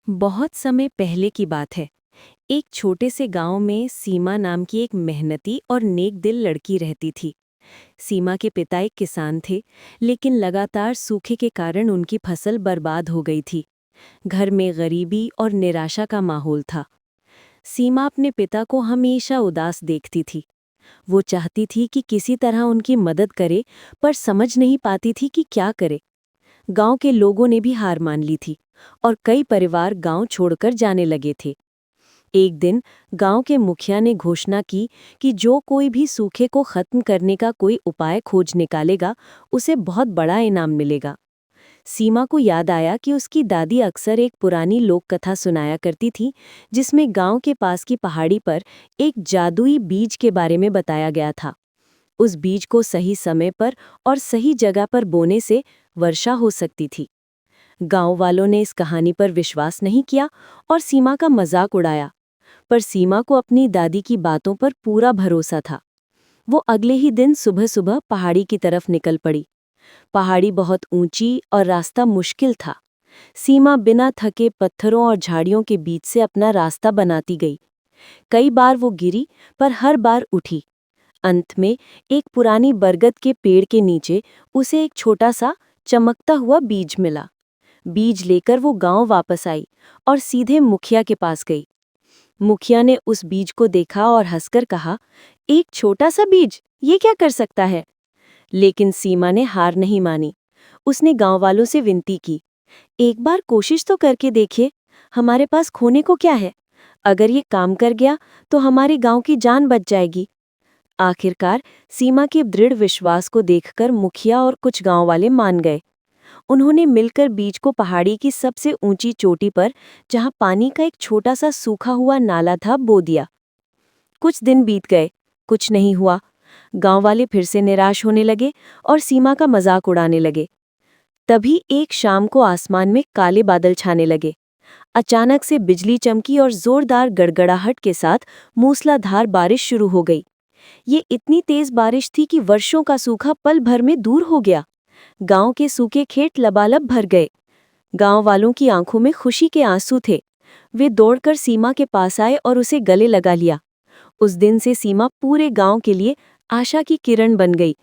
बहुत समय पहले की बात है। एक छोटे से गांव में सीमा नाम की एक मेहनती और नेक दिल लड़की रहती थी। सीमा के पिता एक किसान थे, लेकिन लगातार सूखे के कारण उनकी फसल बर्बाद हो गई थी। घर में गरीबी और निराशा का माहौल था। सीमा अपने पिता को हमेशा उदास देखती थी। वो चाहती थी कि किसी तरह उनकी मदद करे, पर समझ नहीं पाती थी कि क्या करे। गांव के लोगों ने भी हार मान ली थी और कई परिवार गांव छोड़कर जाने लगे थे। एक दिन गांव के मुखिया ने घोषणा की कि जो कोई भी सूखे को खत्म करने का कोई उपाय खोज निकालेगा, उसे बहुत बड़ा इनाम मिलेगा। सीमा को याद आया कि उसकी दादी अक्सर एक पुरानी लोक कथा सुनाया करती थी, जिसमें गांव के पास की पहाड़ी पर एक जादुई बीज के बारे में बताया गया था। उस बीज को सही समय पर और सही जगह पर बोने से वर्षा हो सकती थी। गांव वालों ने इस कहानी पर विश्वास नहीं किया और सीमा का मजाक उड़ाया, पर सीमा को अपनी दादी की बातों पर पूरा भरोसा था। वो अगले ही दिन सुबह सुबह पहाड़ी की तरफ निकल पड़ी। पहाड़ी बहुत ऊंची और रास्ता मुश्किल था। सीमा बिना थके पत्थरों और झाड़ियों के बीच से अपना रास्ता बनाती गई। कई बार वो गिरी, पर हर बार उठी। अंत में एक पुरानी बरगद के पेड़ के नीचे उसे एक छोटा सा चमकता हुआ बीज मिला। बीज लेकर वो गांव वापस आई और सीधे मुखिया के पास गई। मुखिया ने उस बीज को देखा और हंसकर कहा, एक छोटा सा बीज, ये क्या कर सकता है? लेकिन सीमा ने हार नहीं मानी। उसने गांव वालों से विनती की, एक बार कोशिश तो करके देखिए, हमारे पास खोने को क्या है? अगर ये काम कर गया तो हमारे गांव की जान बच जाएगी। आखिरकार सीमा के दृढ़ विश्वास को देखकर मुखिया और कुछ गांव वाले मान गए। उन्होंने मिलकर बीज को पहाड़ी की सबसे ऊंची चोटी पर, जहां पानी का एक छोटा सा सूखा हुआ नाला था, बो दिया। कुछ दिन बीत गए, कुछ नहीं हुआ। गांव वाले फिर से निराश होने लगे और सीमा का मजाक उड़ाने लगे। तभी एक शाम को आसमान में काले बादल छाने लगे। अचानक से बिजली चमकी और जोरदार गड़गड़ाहट के साथ मूसलाधार बारिश शुरू हो गई। ये इतनी तेज बारिश थी कि वर्षों का सूखा पल भर में दूर हो गया। गांव के सूखे खेत लबालब भर गए। गांव वालों की आंखों में खुशी के आंसू थे। वे दौड़कर सीमा के पास आए और उसे गले लगा लिया। उस दिन से सीमा पूरे गांव के लिए आशा की किरण बन गई।